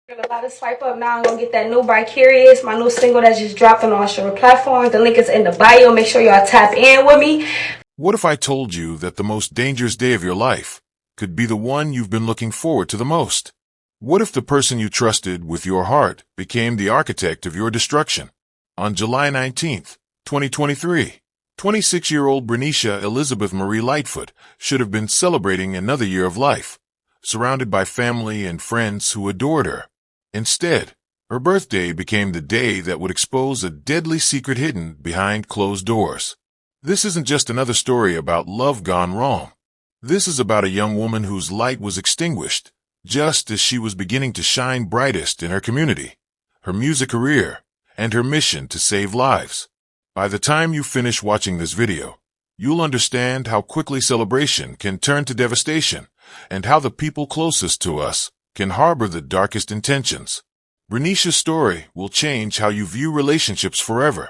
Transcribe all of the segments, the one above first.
A lot of swipe up now. I'm gonna get that new by Curious, my new single that just dropped on all streaming platforms. The link is in the bio. Make sure y'all tap in with me. What if I told you that the most dangerous day of your life could be the one you've been looking forward to the most? What if the person you trusted with your heart became the architect of your destruction? On July 19th, 2023, 26-year-old Bernisha Elizabeth Marie Lightfoot should have been celebrating another year of life, surrounded by family and friends who adored her. Instead, her birthday became the day that would expose a deadly secret hidden behind closed doors. This isn't just another story about love gone wrong. This is about a young woman whose light was extinguished just as she was beginning to shine brightest in her community, her music career, and her mission to save lives. By the time you finish watching this video, you'll understand how quickly celebration can turn to devastation and how the people closest to us can harbor the darkest intentions. Bernisha's story will change how you view relationships forever.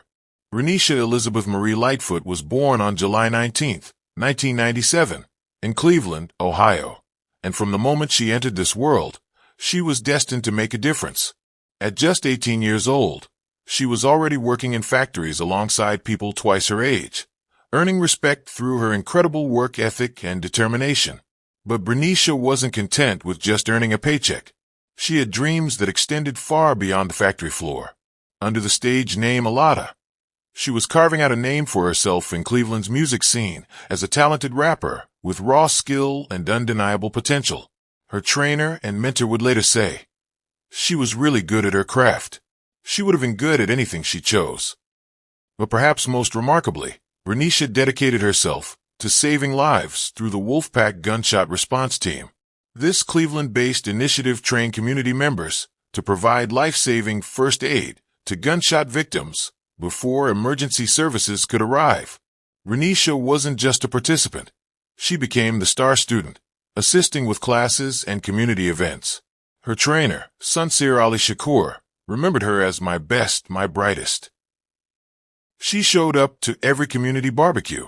Bernisha Elizabeth Marie Lightfoot was born on July 19th, 1997, in Cleveland, Ohio, and from the moment she entered this world, she was destined to make a difference. At just 18 years old, she was already working in factories alongside people twice her age, earning respect through her incredible work ethic and determination. But Bernisha wasn't content with just earning a paycheck. She had dreams that extended far beyond the factory floor. Under the stage name Alada, she was carving out a name for herself in Cleveland's music scene as a talented rapper with raw skill and undeniable potential. Her trainer and mentor would later say, she was really good at her craft. She would have been good at anything she chose. But perhaps most remarkably, Bernisha dedicated herself to saving lives through the Wolfpack Gunshot Response Team. This Cleveland-based initiative trained community members to provide life-saving first aid to gunshot victims before emergency services could arrive. Bernisha wasn't just a participant. She became the star student, assisting with classes and community events. Her trainer, Sunsir Ali Shakur, remembered her as my best, my brightest. She showed up to every community barbecue,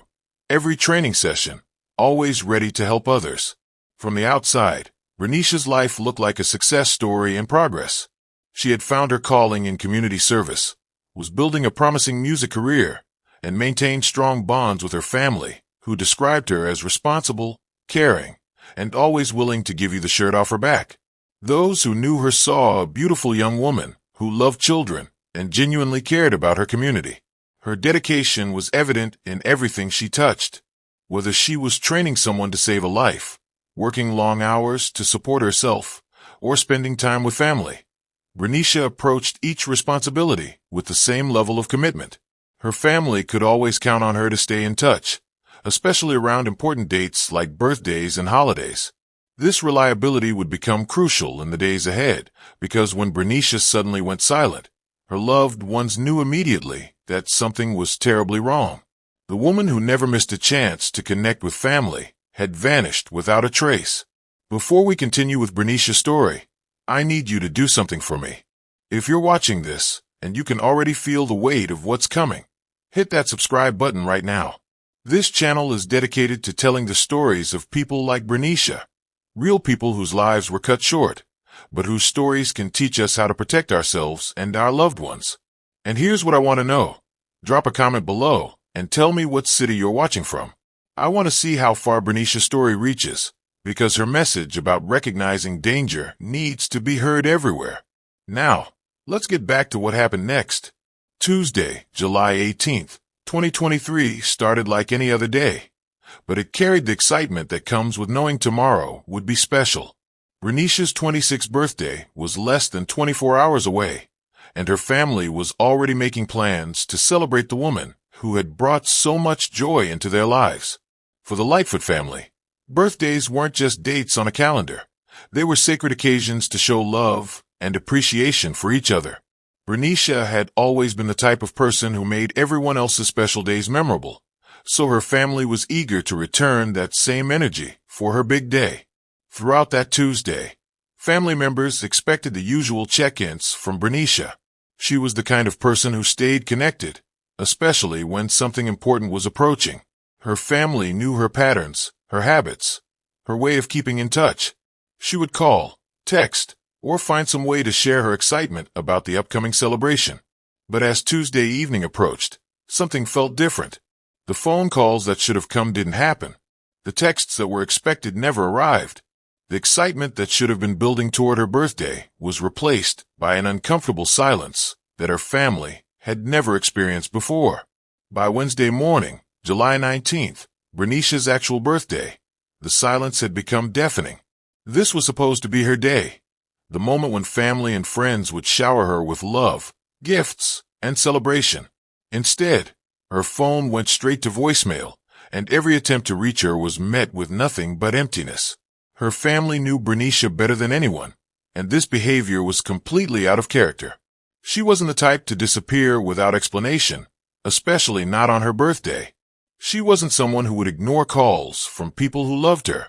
every training session, always ready to help others. From the outside, Bernisha's life looked like a success story in progress. She had found her calling in community service, was building a promising music career, and maintained strong bonds with her family, who described her as responsible, caring, and always willing to give you the shirt off her back. Those who knew her saw a beautiful young woman who loved children and genuinely cared about her community. Her dedication was evident in everything she touched. Whether she was training someone to save a life, working long hours to support herself, or spending time with family, Bernisha approached each responsibility with the same level of commitment. Her family could always count on her to stay in touch, especially around important dates like birthdays and holidays. This reliability would become crucial in the days ahead, because when Bernisha suddenly went silent, her loved ones knew immediately that something was terribly wrong. The woman who never missed a chance to connect with family had vanished without a trace. Before we continue with Bernisha's story, I need you to do something for me. If you're watching this, and you can already feel the weight of what's coming, hit that subscribe button right now. This channel is dedicated to telling the stories of people like Bernisha, real people whose lives were cut short, but whose stories can teach us how to protect ourselves and our loved ones. And here's what I want to know. Drop a comment below and tell me what city you're watching from. I want to see how far Bernisha's story reaches, because her message about recognizing danger needs to be heard everywhere. Now, let's get back to what happened next. Tuesday, July 18th, 2023 started like any other day, but it carried the excitement that comes with knowing tomorrow would be special. Bernisha's 26th birthday was less than 24 hours away, and her family was already making plans to celebrate the woman who had brought so much joy into their lives. For the Lightfoot family, birthdays weren't just dates on a calendar. They were sacred occasions to show love and appreciation for each other. Bernisha had always been the type of person who made everyone else's special days memorable, so her family was eager to return that same energy for her big day. Throughout that Tuesday, family members expected the usual check-ins from Bernisha. She was the kind of person who stayed connected, especially when something important was approaching. Her family knew her patterns, her habits, her way of keeping in touch. She would call, text, or find some way to share her excitement about the upcoming celebration. But as Tuesday evening approached, something felt different. The phone calls that should have come didn't happen. The texts that were expected never arrived. The excitement that should have been building toward her birthday was replaced by an uncomfortable silence that her family had never experienced before. By Wednesday morning, July 19th, Bernisha's actual birthday, the silence had become deafening. This was supposed to be her day, the moment when family and friends would shower her with love, gifts, and celebration. Instead, her phone went straight to voicemail, and every attempt to reach her was met with nothing but emptiness. Her family knew Bernisha better than anyone, and this behavior was completely out of character. She wasn't the type to disappear without explanation, especially not on her birthday. She wasn't someone who would ignore calls from people who loved her.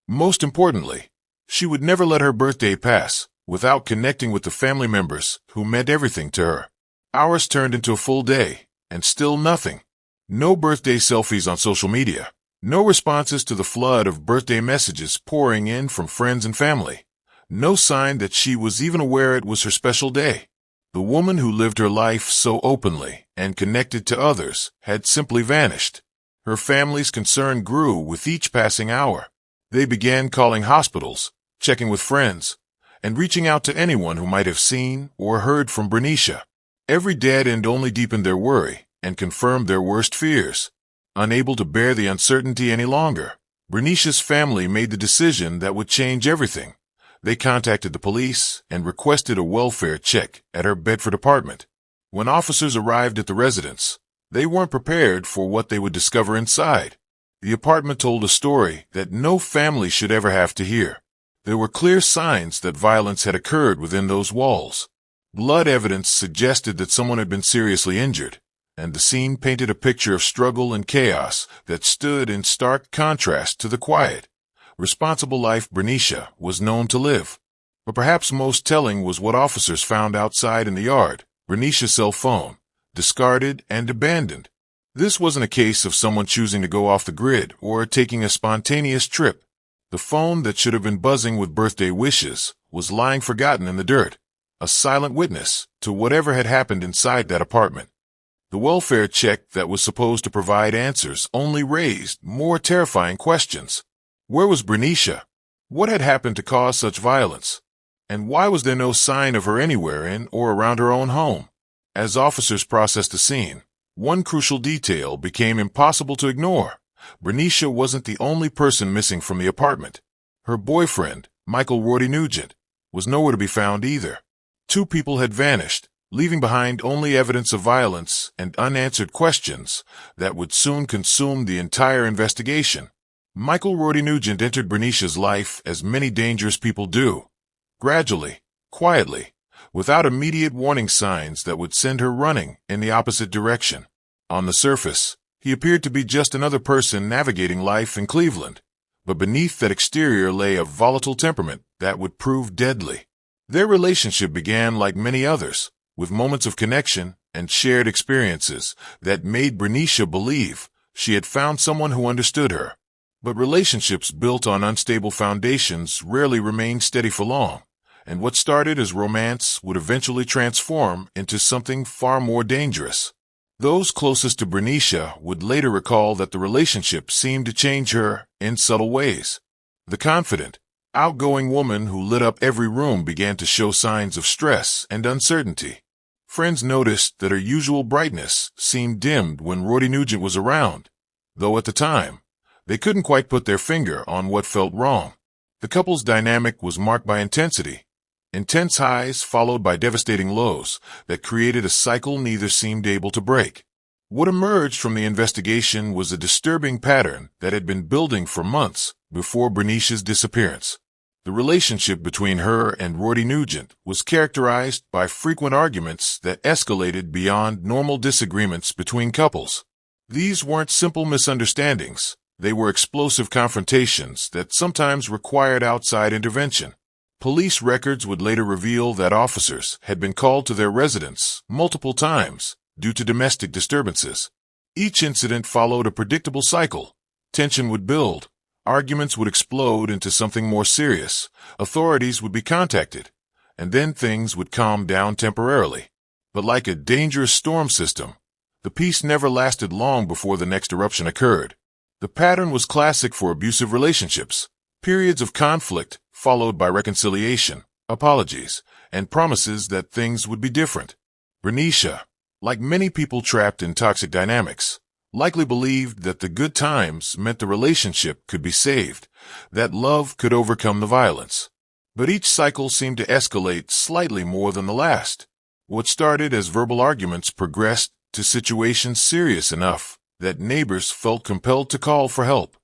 Most importantly, she would never let her birthday pass without connecting with the family members who meant everything to her. Hours turned into a full day, and still nothing. No birthday selfies on social media. No responses to the flood of birthday messages pouring in from friends and family. No sign that she was even aware it was her special day. The woman who lived her life so openly and connected to others had simply vanished. Her family's concern grew with each passing hour. They began calling hospitals, checking with friends, and reaching out to anyone who might have seen or heard from Bernisha. Every dead end only deepened their worry and confirmed their worst fears. Unable to bear the uncertainty any longer, Bernisha's family made the decision that would change everything. They contacted the police and requested a welfare check at her Bedford apartment. When officers arrived at the residence, they weren't prepared for what they would discover inside. The apartment told a story that no family should ever have to hear. There were clear signs that violence had occurred within those walls. Blood evidence suggested that someone had been seriously injured, and the scene painted a picture of struggle and chaos that stood in stark contrast to the quiet, responsible life Bernisha was known to live. But perhaps most telling was what officers found outside in the yard: Bernisha's cell phone, discarded and abandoned. This wasn't a case of someone choosing to go off the grid or taking a spontaneous trip. The phone that should have been buzzing with birthday wishes was lying forgotten in the dirt, a silent witness to whatever had happened inside that apartment. The welfare check that was supposed to provide answers only raised more terrifying questions. Where was Bernisha? What had happened to cause such violence? And why was there no sign of her anywhere in or around her own home? As officers processed the scene, one crucial detail became impossible to ignore. Bernisha wasn't the only person missing from the apartment. Her boyfriend, Michael Roddy Nugent, was nowhere to be found either. Two people had vanished, leaving behind only evidence of violence and unanswered questions that would soon consume the entire investigation. Michael Roddy Nugent entered Bernisha's life as many dangerous people do, gradually, quietly, without immediate warning signs that would send her running in the opposite direction. On the surface, he appeared to be just another person navigating life in Cleveland, but beneath that exterior lay a volatile temperament that would prove deadly. Their relationship began like many others, with moments of connection and shared experiences that made Bernisha believe she had found someone who understood her. But relationships built on unstable foundations rarely remain steady for long, and what started as romance would eventually transform into something far more dangerous. Those closest to Bernisha would later recall that the relationship seemed to change her in subtle ways. The confident, outgoing woman who lit up every room began to show signs of stress and uncertainty. Friends noticed that her usual brightness seemed dimmed when Roddy Nugent was around, though at the time, they couldn't quite put their finger on what felt wrong. The couple's dynamic was marked by intensity, intense highs followed by devastating lows that created a cycle neither seemed able to break. What emerged from the investigation was a disturbing pattern that had been building for months before Bernisha's disappearance. The relationship between her and Roddy Nugent was characterized by frequent arguments that escalated beyond normal disagreements between couples. These weren't simple misunderstandings. They were explosive confrontations that sometimes required outside intervention. Police records would later reveal that officers had been called to their residence multiple times due to domestic disturbances. Each incident followed a predictable cycle. Tension would build. Arguments would explode into something more serious. Authorities would be contacted. and then things would calm down temporarily. But like a dangerous storm system, the peace never lasted long before the next eruption occurred. The pattern was classic for abusive relationships: periods of conflict followed by reconciliation, apologies, and promises that things would be different. Bernisha, like many people trapped in toxic dynamics, likely believed that the good times meant the relationship could be saved, that love could overcome the violence. But each cycle seemed to escalate slightly more than the last. What started as verbal arguments progressed to situations serious enough that neighbors felt compelled to call for help.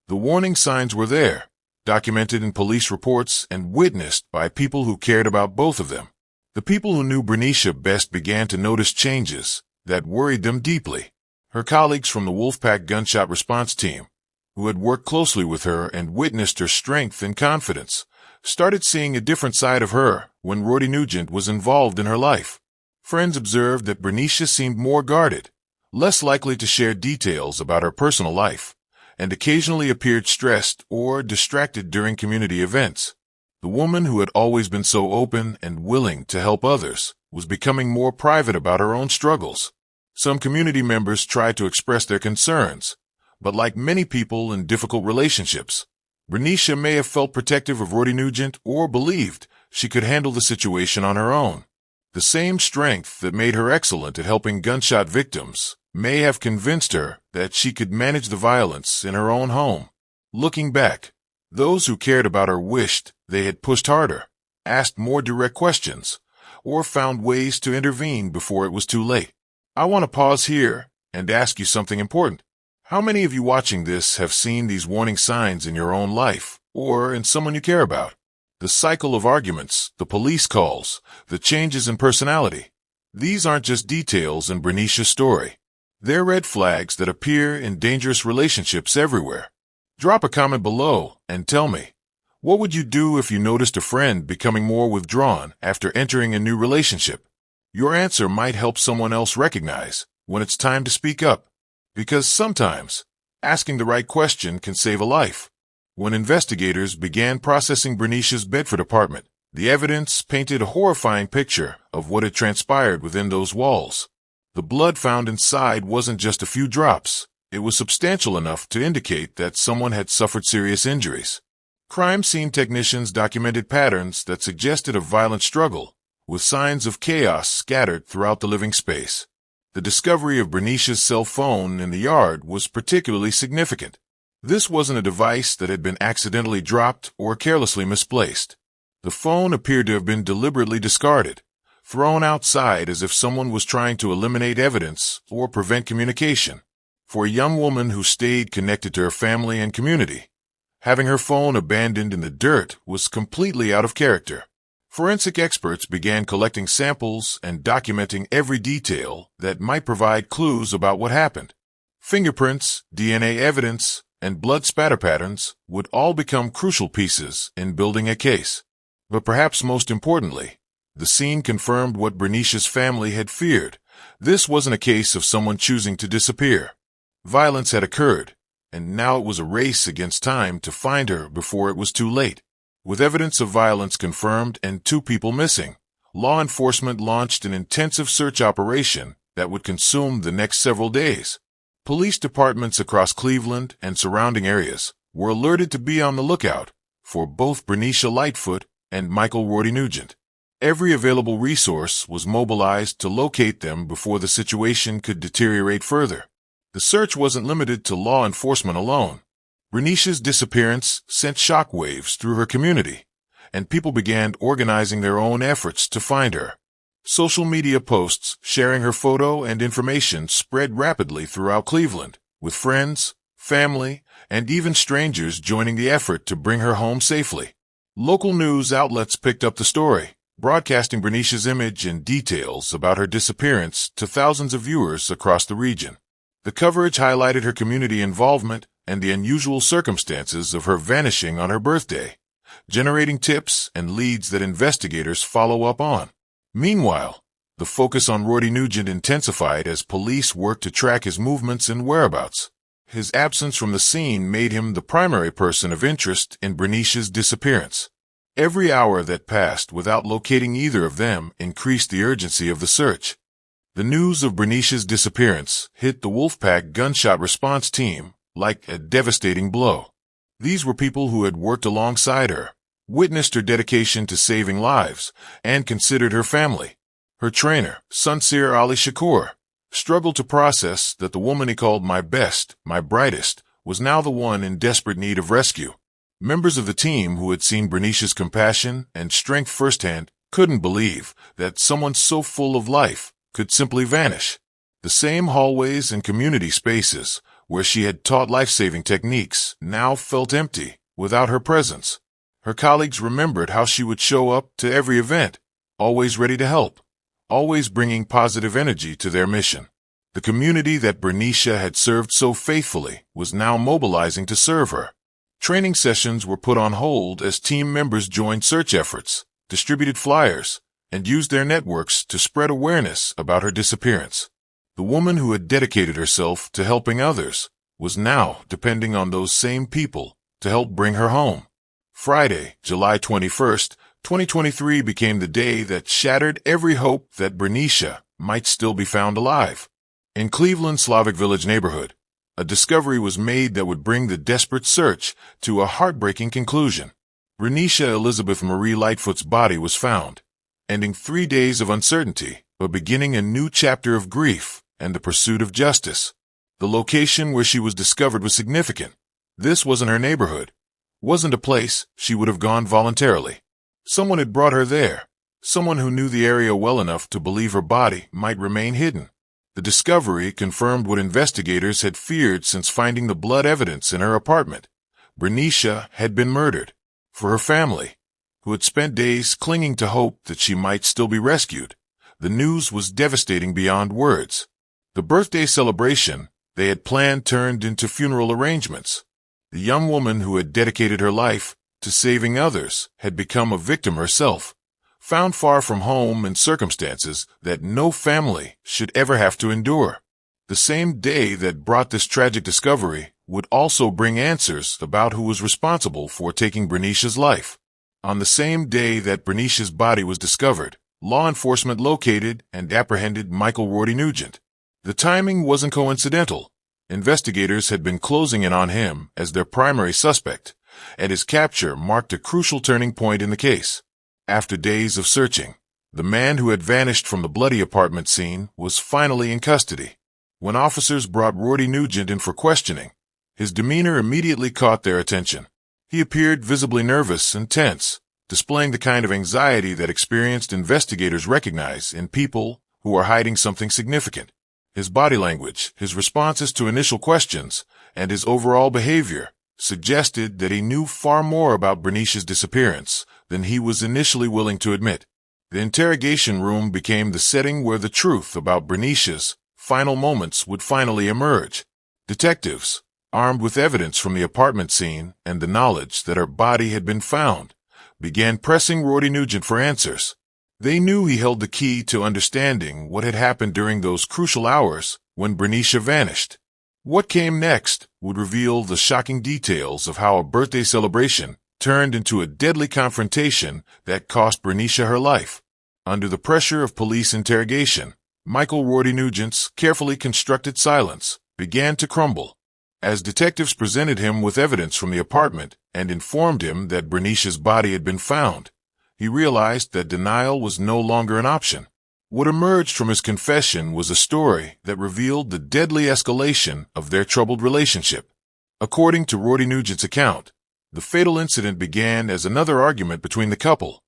The warning signs were there, documented in police reports and witnessed by people who cared about both of them. The people who knew Bernisha best began to notice changes that worried them deeply. Her colleagues from the Wolfpack gunshot response team, who had worked closely with her and witnessed her strength and confidence, started seeing a different side of her when Roddy Nugent was involved in her life. Friends observed that Bernisha seemed more guarded, less likely to share details about her personal life, and occasionally appeared stressed or distracted during community events. The woman who had always been so open and willing to help others was becoming more private about her own struggles. Some community members tried to express their concerns, but like many people in difficult relationships, Bernisha may have felt protective of Roddy Nugent or believed she could handle the situation on her own. The same strength that made her excellent at helping gunshot victims may have convinced her that she could manage the violence in her own home. Looking back, those who cared about her wished they had pushed harder, asked more direct questions, or found ways to intervene before it was too late. I want to pause here and ask you something important. How many of you watching this have seen these warning signs in your own life or in someone you care about? The cycle of arguments, the police calls, the changes in personality. These aren't just details in Bernisha's story. They're red flags that appear in dangerous relationships everywhere. Drop a comment below and tell me, what would you do if you noticed a friend becoming more withdrawn after entering a new relationship? Your answer might help someone else recognize when it's time to speak up, because sometimes asking the right question can save a life. When investigators began processing Bernisha's Bedford apartment, the evidence painted a horrifying picture of what had transpired within those walls. The blood found inside wasn't just a few drops. It was substantial enough to indicate that someone had suffered serious injuries. Crime scene technicians documented patterns that suggested a violent struggle, with signs of chaos scattered throughout the living space. The discovery of Bernisha's cell phone in the yard was particularly significant. This wasn't a device that had been accidentally dropped or carelessly misplaced. The phone appeared to have been deliberately discarded, thrown outside as if someone was trying to eliminate evidence or prevent communication. For a young woman who stayed connected to her family and community, having her phone abandoned in the dirt was completely out of character. Forensic experts began collecting samples and documenting every detail that might provide clues about what happened. Fingerprints, DNA evidence, and blood spatter patterns would all become crucial pieces in building a case. But perhaps most importantly, the scene confirmed what Bernisha's family had feared. This wasn't a case of someone choosing to disappear. Violence had occurred, and now it was a race against time to find her before it was too late. With evidence of violence confirmed and 2 people missing, law enforcement launched an intensive search operation that would consume the next several days. Police departments across Cleveland and surrounding areas were alerted to be on the lookout for both Bernisha Lightfoot and Michael Roddy Nugent. Every available resource was mobilized to locate them before the situation could deteriorate further. The search wasn't limited to law enforcement alone. Bernisha's disappearance sent shockwaves through her community, and people began organizing their own efforts to find her. Social media posts sharing her photo and information spread rapidly throughout Cleveland, with friends, family, and even strangers joining the effort to bring her home safely. Local news outlets picked up the story, broadcasting Bernisha's image and details about her disappearance to thousands of viewers across the region. The coverage highlighted her community involvement and the unusual circumstances of her vanishing on her birthday, generating tips and leads that investigators follow up on. Meanwhile, the focus on Roddy Nugent intensified as police worked to track his movements and whereabouts. His absence from the scene made him the primary person of interest in Bernisha's disappearance. Every hour that passed without locating either of them increased the urgency of the search. The news of Bernisha's disappearance hit the Wolfpack gunshot response team like a devastating blow. These were people who had worked alongside her, witnessed her dedication to saving lives, and considered her family. Her trainer, Sunsir Ali Shakur, struggled to process that the woman he called my best, my brightest, was now the one in desperate need of rescue. Members of the team who had seen Bernisha's compassion and strength firsthand couldn't believe that someone so full of life could simply vanish. The same hallways and community spaces where she had taught life-saving techniques now felt empty without her presence. Her colleagues remembered how she would show up to every event, always ready to help, always bringing positive energy to their mission. The community that Bernisha had served so faithfully was now mobilizing to serve her. Training sessions were put on hold as team members joined search efforts, distributed flyers, and used their networks to spread awareness about her disappearance. The woman who had dedicated herself to helping others was now depending on those same people to help bring her home. Friday, July 21st, 2023 became the day that shattered every hope that Bernisha might still be found alive. In Cleveland's Slavic Village neighborhood, a discovery was made that would bring the desperate search to a heartbreaking conclusion. Bernisha Elizabeth Marie Lightfoot's body was found, ending 3 days of uncertainty, but beginning a new chapter of grief and the pursuit of justice. The location where she was discovered was significant. This wasn't her neighborhood, wasn't a place she would have gone voluntarily. Someone had brought her there, someone who knew the area well enough to believe her body might remain hidden. The discovery confirmed what investigators had feared since finding the blood evidence in her apartment. Bernisha had been murdered. For her family, who had spent days clinging to hope that she might still be rescued, the news was devastating beyond words. The birthday celebration they had planned turned into funeral arrangements. The young woman who had dedicated her life to saving others had become a victim herself, found far from home in circumstances that no family should ever have to endure. The same day that brought this tragic discovery would also bring answers about who was responsible for taking Bernisha's life. On the same day that Bernisha's body was discovered, law enforcement located and apprehended Michael Rorty Nugent. The timing wasn't coincidental. Investigators had been closing in on him as their primary suspect, and his capture marked a crucial turning point in the case. After days of searching, the man who had vanished from the bloody apartment scene was finally in custody. When officers brought Rorty Nugent in for questioning, his demeanor immediately caught their attention. He appeared visibly nervous and tense, displaying the kind of anxiety that experienced investigators recognize in people who are hiding something significant. His body language, his responses to initial questions, and his overall behavior suggested that he knew far more about Bernisha's disappearance than he was initially willing to admit. The interrogation room became the setting where the truth about Bernisha's final moments would finally emerge. Detectives, armed with evidence from the apartment scene and the knowledge that her body had been found, began pressing Rorty Nugent for answers. They knew he held the key to understanding what had happened during those crucial hours when Bernisha vanished. What came next would reveal the shocking details of how a birthday celebration turned into a deadly confrontation that cost Bernisha her life. Under the pressure of police interrogation, Michael Rorty Nugent's carefully constructed silence began to crumble. As detectives presented him with evidence from the apartment and informed him that Bernisha's body had been found, he realized that denial was no longer an option. What emerged from his confession was a story that revealed the deadly escalation of their troubled relationship. According to Rorty Nugent's account, the fatal incident began as another argument between the couple,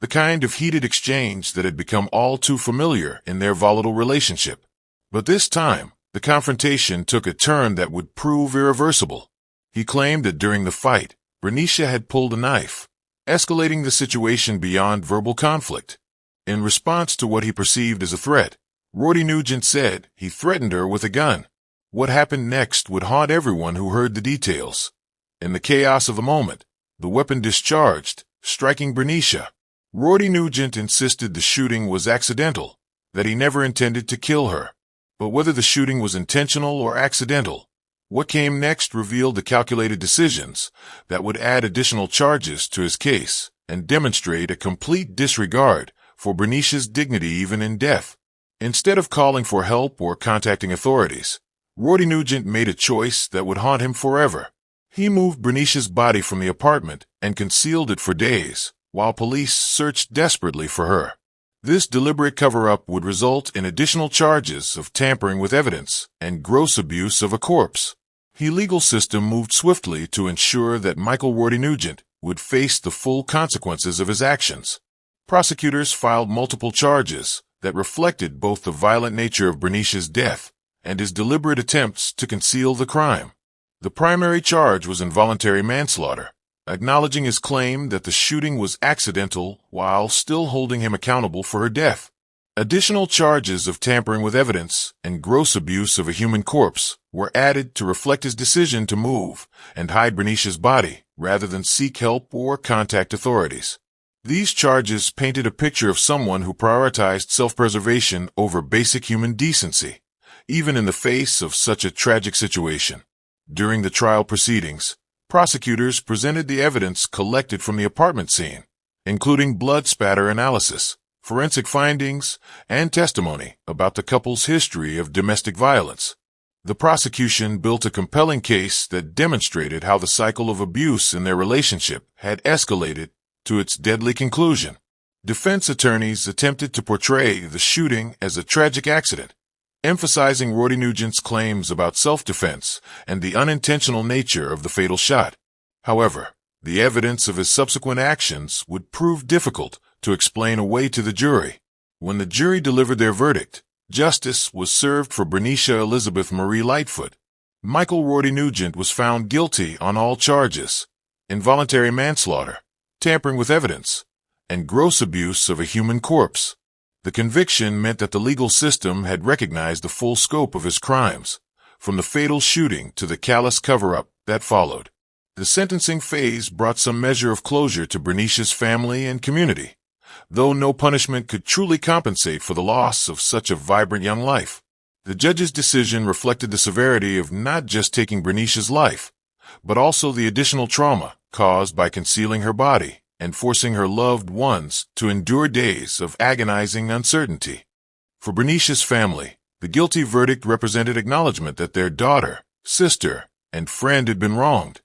the kind of heated exchange that had become all too familiar in their volatile relationship. But this time, the confrontation took a turn that would prove irreversible. He claimed that during the fight, Bernisha had pulled a knife, escalating the situation beyond verbal conflict. In response to what he perceived as a threat, Rorty Nugent said he threatened her with a gun. What happened next would haunt everyone who heard the details. In the chaos of the moment, the weapon discharged, striking Bernisha. Rorty Nugent insisted the shooting was accidental, that he never intended to kill her. But whether the shooting was intentional or accidental, what came next revealed the calculated decisions that would add additional charges to his case and demonstrate a complete disregard for Bernisha's dignity even in death. Instead of calling for help or contacting authorities, Rory Nugent made a choice that would haunt him forever. He moved Bernisha's body from the apartment and concealed it for days, while police searched desperately for her. This deliberate cover-up would result in additional charges of tampering with evidence and gross abuse of a corpse. The legal system moved swiftly to ensure that Michael Rory Nugent would face the full consequences of his actions. Prosecutors filed multiple charges that reflected both the violent nature of Bernisha's death and his deliberate attempts to conceal the crime. The primary charge was involuntary manslaughter, acknowledging his claim that the shooting was accidental while still holding him accountable for her death. Additional charges of tampering with evidence and gross abuse of a human corpse were added to reflect his decision to move and hide Bernisha's body rather than seek help or contact authorities. These charges painted a picture of someone who prioritized self-preservation over basic human decency, even in the face of such a tragic situation. During the trial proceedings, prosecutors presented the evidence collected from the apartment scene, including blood spatter analysis, forensic findings, and testimony about the couple's history of domestic violence. The prosecution built a compelling case that demonstrated how the cycle of abuse in their relationship had escalated to its deadly conclusion. Defense attorneys attempted to portray the shooting as a tragic accident, emphasizing Rory Nugent's claims about self-defense and the unintentional nature of the fatal shot. However, the evidence of his subsequent actions would prove difficult to explain away to the jury. When the jury delivered their verdict, justice was served for Bernisha Elizabeth Marie Lightfoot. Michael Rory Nugent was found guilty on all charges: involuntary manslaughter, tampering with evidence, and gross abuse of a human corpse. The conviction meant that the legal system had recognized the full scope of his crimes, from the fatal shooting to the callous cover-up that followed. The sentencing phase brought some measure of closure to Bernisha's family and community, though no punishment could truly compensate for the loss of such a vibrant young life. The judge's decision reflected the severity of not just taking Bernisha's life, but also the additional trauma caused by concealing her body and forcing her loved ones to endure days of agonizing uncertainty. For Bernisha's family, the guilty verdict represented acknowledgement that their daughter, sister, and friend had been wronged,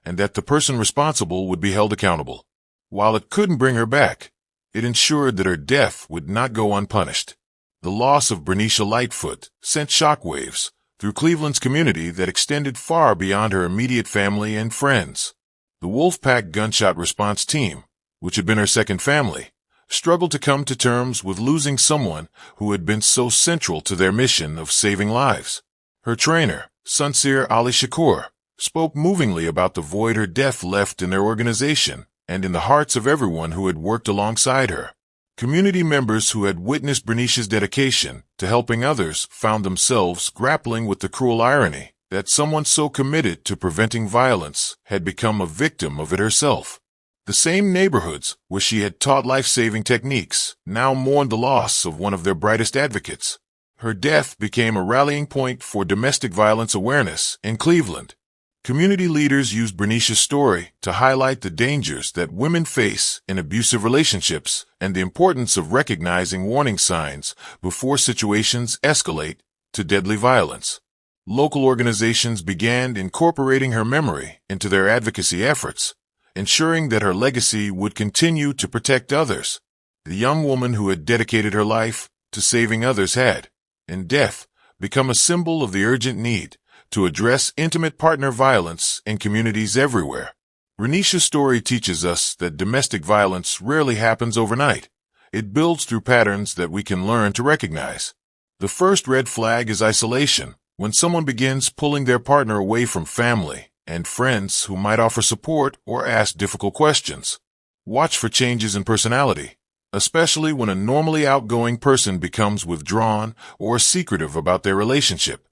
and that the person responsible would be held accountable. While it couldn't bring her back, it ensured that her death would not go unpunished. The loss of Bernisha Lightfoot sent shockwaves through Cleveland's community that extended far beyond her immediate family and friends. The Wolfpack Gunshot Response Team, which had been her second family, struggled to come to terms with losing someone who had been so central to their mission of saving lives. Her trainer, Sunsir Ali Shakur, spoke movingly about the void her death left in their organization and in the hearts of everyone who had worked alongside her. Community members who had witnessed Bernisha's dedication to helping others found themselves grappling with the cruel irony that someone so committed to preventing violence had become a victim of it herself. The same neighborhoods where she had taught life-saving techniques now mourned the loss of one of their brightest advocates. Her death became a rallying point for domestic violence awareness in Cleveland. Community leaders used Bernisha's story to highlight the dangers that women face in abusive relationships and the importance of recognizing warning signs before situations escalate to deadly violence. Local organizations began incorporating her memory into their advocacy efforts, ensuring that her legacy would continue to protect others. The young woman who had dedicated her life to saving others had, in death, become a symbol of the urgent need to address intimate partner violence in communities everywhere. Bernisha's story teaches us that domestic violence rarely happens overnight. It builds through patterns that we can learn to recognize. The first red flag is isolation, when someone begins pulling their partner away from family and friends who might offer support or ask difficult questions. Watch for changes in personality, especially when a normally outgoing person becomes withdrawn or secretive about their relationship.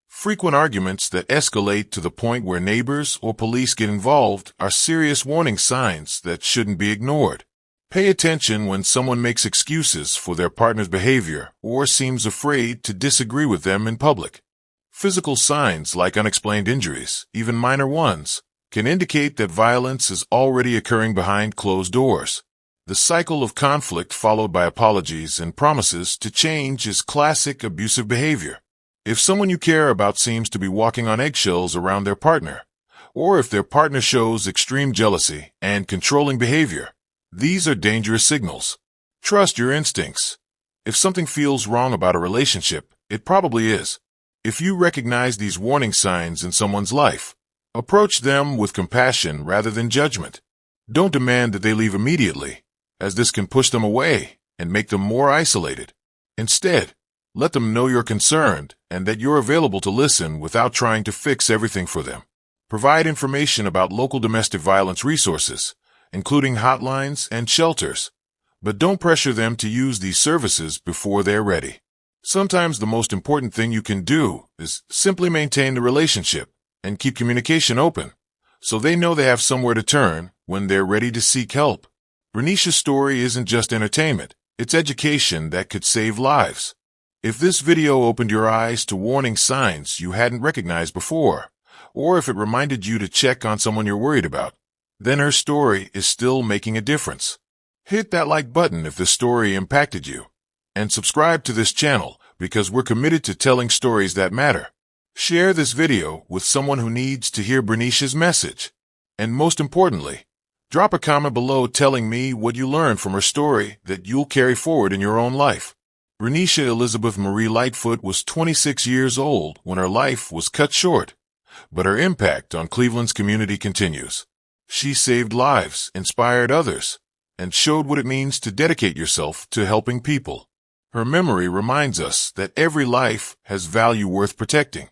Frequent arguments that escalate to the point where neighbors or police get involved are serious warning signs that shouldn't be ignored. Pay attention when someone makes excuses for their partner's behavior or seems afraid to disagree with them in public. Physical signs like unexplained injuries, even minor ones, can indicate that violence is already occurring behind closed doors. The cycle of conflict followed by apologies and promises to change is classic abusive behavior. If someone you care about seems to be walking on eggshells around their partner, or if their partner shows extreme jealousy and controlling behavior, these are dangerous signals. Trust your instincts. If something feels wrong about a relationship, it probably is. If you recognize these warning signs in someone's life, approach them with compassion rather than judgment. Don't demand that they leave immediately, as this can push them away and make them more isolated. Instead, let them know you're concerned and that you're available to listen without trying to fix everything for them. Provide information about local domestic violence resources, including hotlines and shelters, but don't pressure them to use these services before they're ready. Sometimes the most important thing you can do is simply maintain the relationship and keep communication open, so they know they have somewhere to turn when they're ready to seek help. Bernisha's story isn't just entertainment, it's education that could save lives. If this video opened your eyes to warning signs you hadn't recognized before, or if it reminded you to check on someone you're worried about, then her story is still making a difference. Hit that like button if this story impacted you, and subscribe to this channel because we're committed to telling stories that matter. Share this video with someone who needs to hear Bernisha's message. And most importantly, drop a comment below telling me what you learned from her story that you'll carry forward in your own life. Bernisha Elizabeth Marie Lightfoot was 26 years old when her life was cut short, but her impact on Cleveland's community continues. She saved lives, inspired others, and showed what it means to dedicate yourself to helping people. Her memory reminds us that every life has value worth protecting.